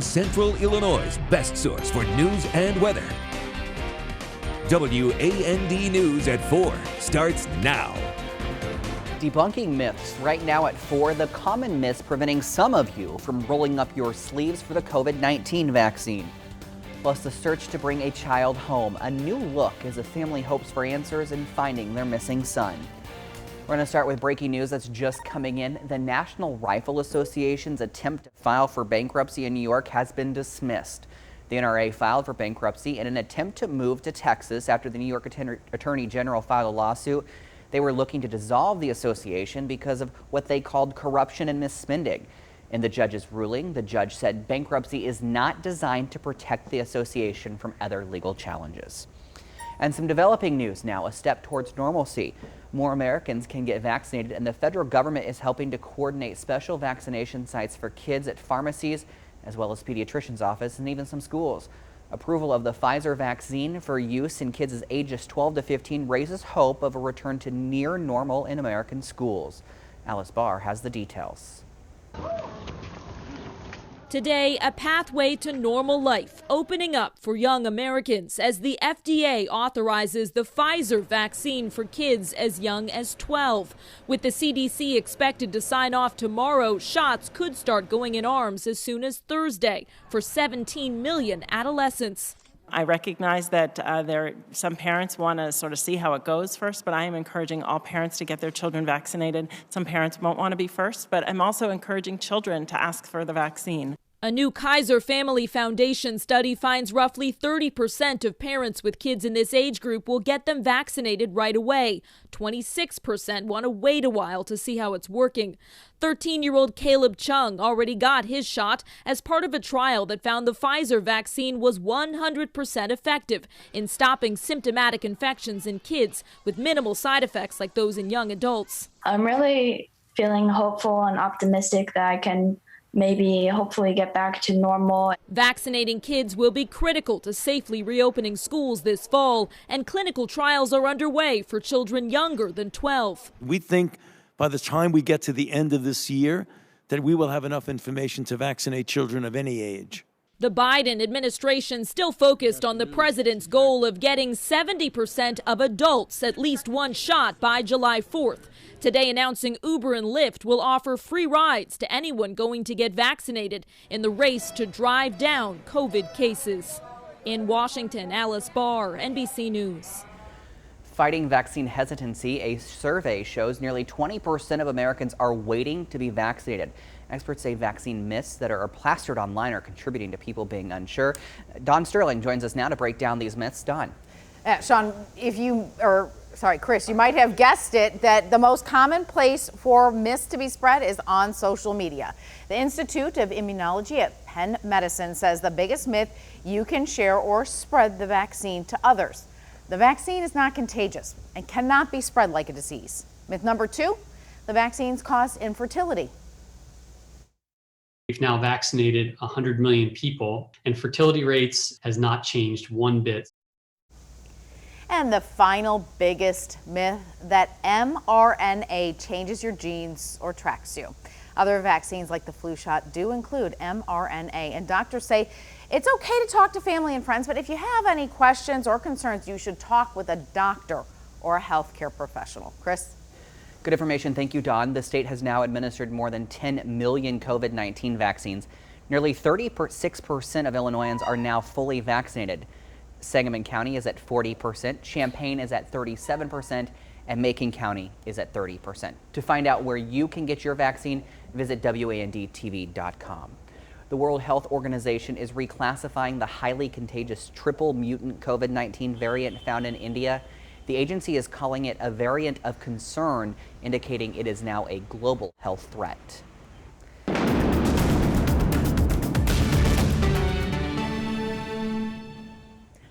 Central Illinois' best source for news and weather. WAND News at 4 starts now. Debunking myths right now at 4, the common myths preventing some of you from rolling up your sleeves for the COVID-19 vaccine. Plus the search to bring a child home, a new look as a family hopes for answers in finding their missing son. We're going to start with breaking news that's just coming in. The National Rifle Association's attempt to file for bankruptcy in New York has been dismissed. The NRA filed for bankruptcy in an attempt to move to Texas after the New York Attorney General filed a lawsuit. They were looking to dissolve the association because of what they called corruption and misspending. In the judge's ruling, the judge said bankruptcy is not designed to protect the association from other legal challenges. And some developing news now, a step towards normalcy. More Americans can get vaccinated, and the federal government is helping to coordinate special vaccination sites for kids at pharmacies, as well as pediatricians' office and even some schools. Approval of the Pfizer vaccine for use in kids ages 12 to 15 raises hope of a return to near normal in American schools. Alice Barr has the details. Today, a pathway to normal life opening up for young Americans as the FDA authorizes the Pfizer vaccine for kids as young as 12. With the CDC expected to sign off tomorrow, shots could start going in arms as soon as Thursday for 17 million adolescents. I recognize that some parents want to sort of see how it goes first, but I am encouraging all parents to get their children vaccinated. Some parents won't want to be first, but I'm also encouraging children to ask for the vaccine. A new Kaiser Family Foundation study finds roughly 30% of parents with kids in this age group will get them vaccinated right away. 26% want to wait a while to see how it's working. 13-year-old Caleb Chung already got his shot as part of a trial that found the Pfizer vaccine was 100% effective in stopping symptomatic infections in kids with minimal side effects like those in young adults. I'm really feeling hopeful and optimistic that I can hopefully get back to normal. Vaccinating kids will be critical to safely reopening schools this fall, and clinical trials are underway for children younger than 12. We think by the time we get to the end of this year that we will have enough information to vaccinate children of any age. The Biden administration still focused on the president's goal of getting 70% of adults at least one shot by July 4th. Today announcing Uber and Lyft will offer free rides to anyone going to get vaccinated in the race to drive down COVID cases. In Washington, Alice Barr, NBC News. Fighting vaccine hesitancy, a survey shows nearly 20% of Americans are waiting to be vaccinated. Experts say vaccine myths that are plastered online are contributing to people being unsure. Don Sterling joins us now to break down these myths. Don. Sean, Chris, you might have guessed it that the most common place for myths to be spread is on social media. The Institute of Immunology at Penn Medicine says the biggest myth you can share or spread the vaccine to others. The vaccine is not contagious and cannot be spread like a disease. Myth number 2, the vaccines cause infertility. We've now vaccinated 100 million people, and fertility rates has not changed one bit. And the final biggest myth, that mRNA changes your genes or tracks you. Other vaccines like the flu shot do include mRNA, and doctors say it's okay to talk to family and friends, but if you have any questions or concerns, you should talk with a doctor or a healthcare professional. Chris? Good information. Thank you, Don. The state has now administered more than 10 million COVID-19 vaccines. Nearly 36% of Illinoisans are now fully vaccinated. Sangamon County is at 40%, Champaign is at 37%, and Macon County is at 30%. To find out where you can get your vaccine, visit WANDTV.com. The World Health Organization is reclassifying the highly contagious triple mutant COVID-19 variant found in India. The agency is calling it a variant of concern, indicating it is now a global health threat.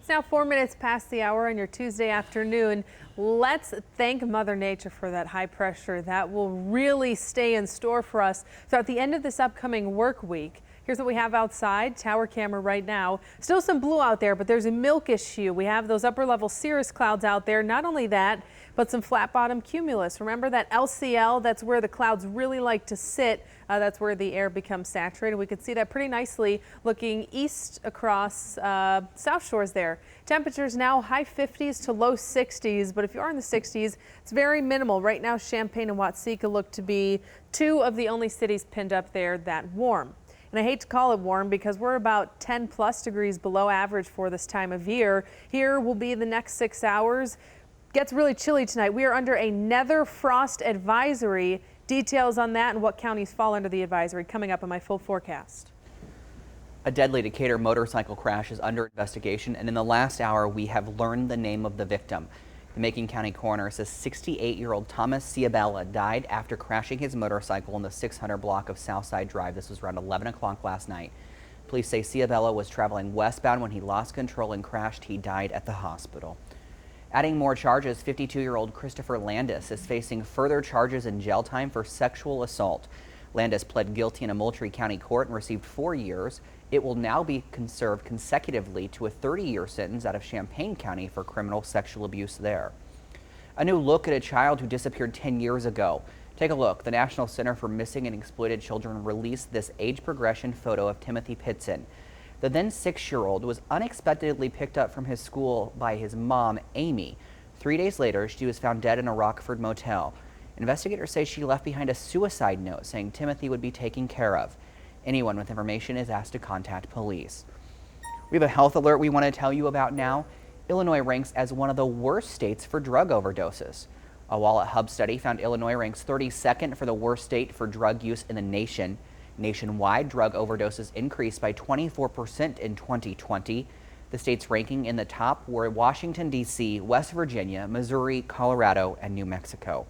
It's now 4 minutes past the hour on your Tuesday afternoon. Let's thank Mother Nature for that high pressure that will really stay in store for us throughout the end of this upcoming work week. Here's what we have outside. Tower camera right now. Still some blue out there, but there's a milkish hue. We have those upper level cirrus clouds out there. Not only that, but some flat bottom cumulus. Remember that LCL? That's where the clouds really like to sit. That's where the air becomes saturated. We could see that pretty nicely looking east across South Shores there. Temperatures now high 50s to low 60s, but if you are in the 60s, it's very minimal. Right now, Champaign and Watseka look to be two of the only cities pinned up there that warm. And I hate to call it warm because we're about 10 plus degrees below average for this time of year. Here will be the next 6 hours. Gets really chilly tonight. We are under a nether frost advisory. Details on that and what counties fall under the advisory coming up on my full forecast. A deadly Decatur motorcycle crash is under investigation, and in the last hour we have learned the name of the victim. The Macon County coroner says 68-year-old Thomas Ciabella died after crashing his motorcycle in the 600 block of Southside Drive. This was around 11 o'clock last night. Police say Ciabella was traveling westbound when he lost control and crashed. He died at the hospital. Adding more charges, 52-year-old Christopher Landis is facing further charges in jail time for sexual assault. Landis pled guilty in a Moultrie County court and received 4 years. It will now be served consecutively to a 30-year sentence out of Champaign County for criminal sexual abuse there. A new look at a child who disappeared 10 years ago. Take a look. The National Center for Missing and Exploited Children released this age progression photo of Timothy Pitson. The then 6-year-old was unexpectedly picked up from his school by his mom, Amy. 3 days later, she was found dead in a Rockford motel. Investigators say she left behind a suicide note saying Timothy would be taken care of. Anyone with information is asked to contact police. We have a health alert we want to tell you about now. Illinois ranks as one of the worst states for drug overdoses. A Wallet Hub study found Illinois ranks 32nd for the worst state for drug use in the nation. Nationwide, drug overdoses increased by 24% in 2020. The states ranking in the top were Washington, D.C., West Virginia, Missouri, Colorado, and New Mexico.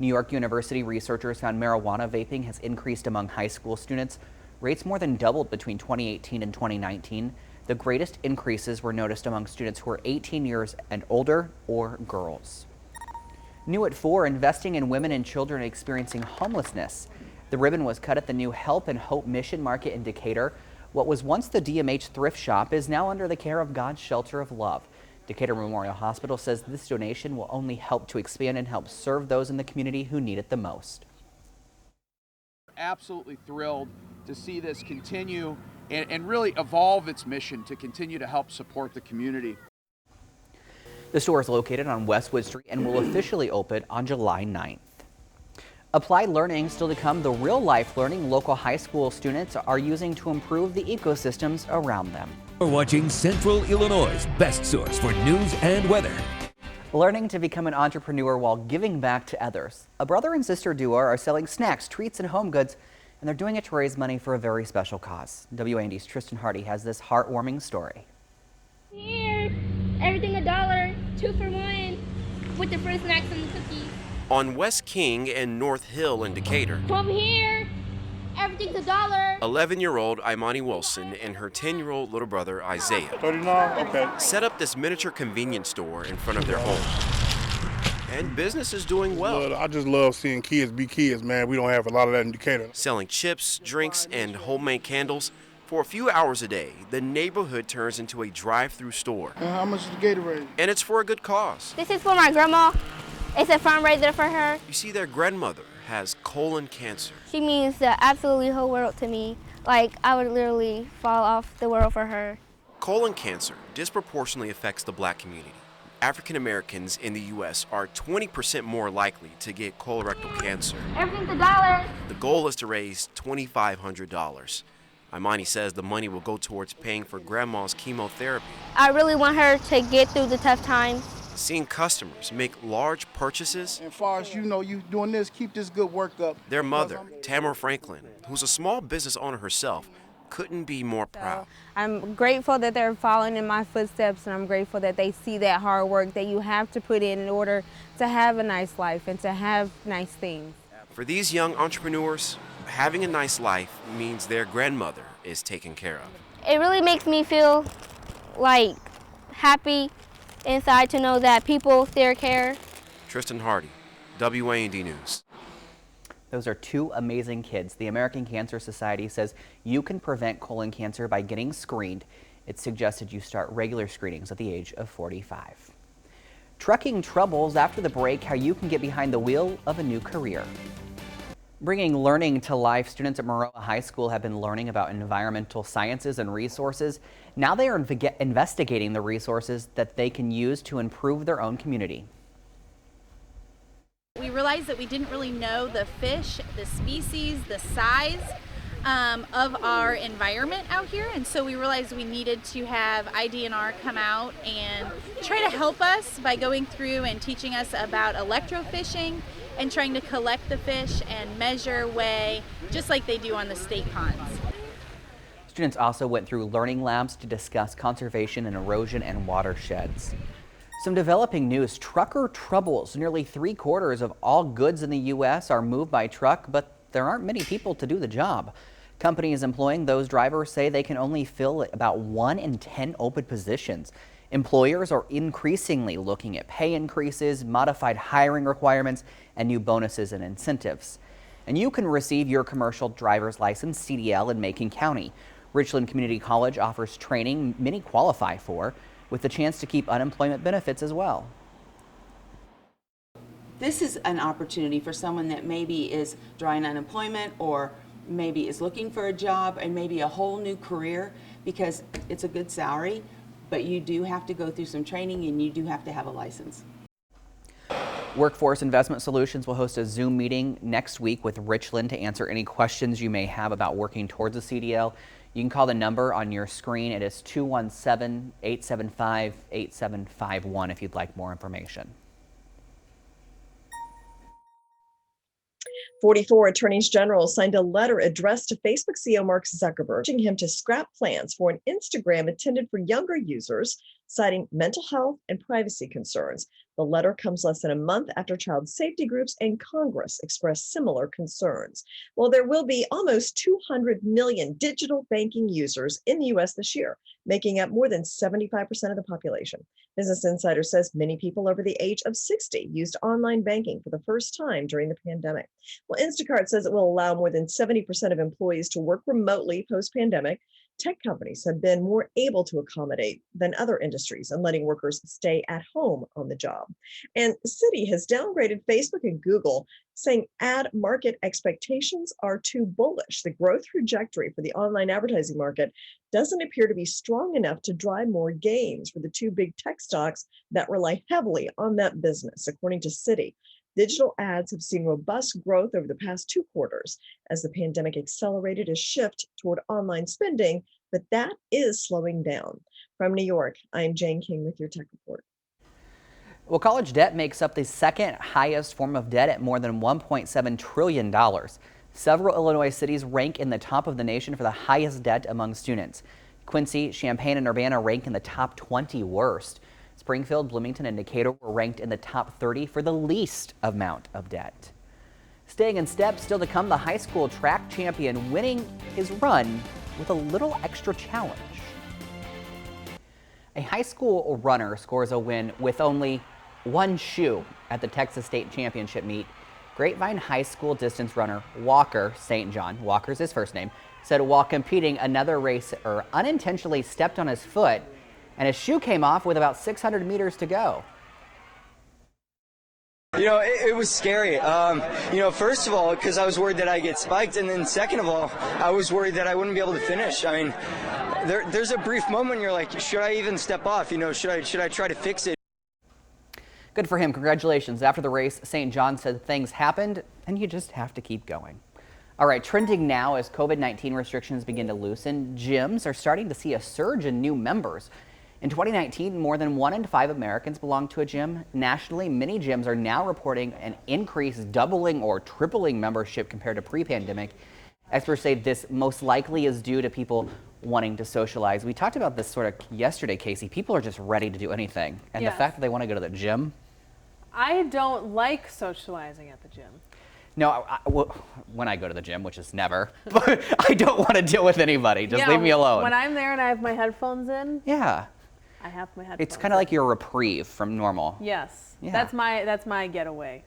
New York University researchers found marijuana vaping has increased among high school students. Rates more than doubled between 2018 and 2019. The greatest increases were noticed among students who are 18 years and older or girls. New at 4, investing in women and children experiencing homelessness. The ribbon was cut at the new Help and Hope Mission Market in Decatur. What was once the DMH thrift shop is now under the care of God's Shelter of Love. Decatur Memorial Hospital says this donation will only help to expand and help serve those in the community who need it the most. Absolutely thrilled to see this continue and really evolve its mission to continue to help support the community. The store is located on Westwood Street and will officially open on July 9th. Applied learning still to come, the real-life learning local high school students are using to improve the ecosystems around them. You're watching Central Illinois' best source for news and weather. Learning to become an entrepreneur while giving back to others. A brother and sister duo are selling snacks, treats, and home goods, and they're doing it to raise money for a very special cause. WAND's Tristan Hardy has this heartwarming story. Here, everything $1, 2 for 1, with the free snacks and the cookies. On West King and North Hill in Decatur. From here, everything's $1. 11-year-old Imani Wilson and her 10-year-old little brother Isaiah 39, okay. set up this miniature convenience store in front of their home. And business is doing well. I just love seeing kids be kids, man. We don't have a lot of that in Decatur. Selling chips, drinks, and homemade candles. For a few hours a day, the neighborhood turns into a drive-through store. And how much is the Gatorade? And it's for a good cause. This is for my grandma. It's a fundraiser for her. You see, their grandmother has colon cancer. She means the absolutely whole world to me. Like, I would literally fall off the world for her. Colon cancer disproportionately affects the black community. African Americans in the U.S. are 20% more likely to get colorectal cancer. Everything's $1. The goal is to raise $2,500. Imani says the money will go towards paying for grandma's chemotherapy. I really want her to get through the tough times. Seeing customers make large purchases. And far as you know, you doing this, keep this good work up. Their mother, Tamara Franklin, who's a small business owner herself, couldn't be more proud. I'm grateful that they're following in my footsteps, and I'm grateful that they see that hard work that you have to put in order to have a nice life and to have nice things. For these young entrepreneurs, having a nice life means their grandmother is taken care of. It really makes me feel like happy inside to know that people still care. Tristan Hardy, WAND News. Those are two amazing kids. The American Cancer Society says you can prevent colon cancer by getting screened. It's suggested you start regular screenings at the age of 45. Trucking troubles after the break, how you can get behind the wheel of a new career. Bringing learning to life, students at Maroa High School have been learning about environmental sciences and resources. Now they are investigating the resources that they can use to improve their own community. We realized that we didn't really know the fish, the species, the size of our environment out here, and so we realized we needed to have IDNR come out and try to help us by going through and teaching us about electrofishing and trying to collect the fish and measure, weigh, just like they do on the state ponds. Students also went through learning labs to discuss conservation and erosion and watersheds. Some developing news, trucker troubles. Nearly 3/4 of all goods in the U.S. are moved by truck, but there aren't many people to do the job. Companies employing those drivers say they can only fill about 1 in 10 open positions. Employers are increasingly looking at pay increases, modified hiring requirements, and new bonuses and incentives. And you can receive your commercial driver's license, CDL, in Macon County. Richland Community College offers training many qualify for, with the chance to keep unemployment benefits as well. This is an opportunity for someone that maybe is drawing unemployment or maybe is looking for a job and maybe a whole new career, because it's a good salary, but you do have to go through some training and you do have to have a license. Workforce Investment Solutions will host a Zoom meeting next week with Richland to answer any questions you may have about working towards a CDL. You can call the number on your screen. It is 217-875-8751 if you'd like more information. 44 attorneys general signed a letter addressed to Facebook CEO Mark Zuckerberg, urging him to scrap plans for an Instagram intended for younger users, citing mental health and privacy concerns. The letter comes less than a month after child safety groups and Congress expressed similar concerns. Well, there will be almost 200 million digital banking users in the U.S. this year, making up more than 75% of the population. Business Insider says many people over the age of 60 used online banking for the first time during the pandemic. Well, Instacart says it will allow more than 70% of employees to work remotely post-pandemic. Tech companies have been more able to accommodate than other industries and letting workers stay at home on the job. And Citi has downgraded Facebook and Google, saying ad market expectations are too bullish. The growth trajectory for the online advertising market doesn't appear to be strong enough to drive more gains for the two big tech stocks that rely heavily on that business, according to Citi. Digital ads have seen robust growth over the past 2 quarters as the pandemic accelerated a shift toward online spending, but that is slowing down. From New York, I'm Jane King with your Tech Report. Well, college debt makes up the second highest form of debt at more than $1.7 trillion. Several Illinois cities rank in the top of the nation for the highest debt among students. Quincy, Champaign, and Urbana rank in the top 20 worst. Springfield, Bloomington, and Decatur were ranked in the top 30 for the least amount of debt. Staying in step, still to come, the high school track champion winning his run with a little extra challenge. A high school runner scores a win with only one shoe at the Texas State Championship meet. Grapevine High School distance runner Walker St. John, Walker's his first name, said while competing, another racer unintentionally stepped on his foot and his shoe came off with about 600 meters to go. You know, it was scary. First of all, because I was worried that I'd get spiked, and then second of all, I was worried that I wouldn't be able to finish. I mean, there's a brief moment you're like, should I even step off? You know, should I try to fix it? Good for him. Congratulations. After the race, St. John said things happened, and you just have to keep going. All right, trending now as COVID-19 restrictions begin to loosen, gyms are starting to see a surge in new members. In 2019, more than 1 in 5 Americans belong to a gym. Nationally, many gyms are now reporting an increase, doubling or tripling membership compared to pre-pandemic. Experts say this most likely is due to people wanting to socialize. We talked about this sort of yesterday, Casey. People are just ready to do anything. And Yes. The fact that they want to go to the gym. I don't like socializing at the gym. No, when I go to the gym, which is never, but I don't want to deal with anybody. Just leave me alone. When I'm there and I have my headphones in. Yeah. I have my headphones. It's kind of like your reprieve from normal. Yes. Yeah. That's my getaway.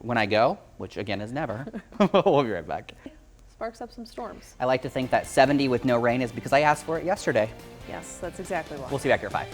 when I go, which again is never. We'll be right back. Sparks up some storms. I like to think that 70 with no rain is because I asked for it yesterday. Yes, that's exactly why. We'll see you back here at 5.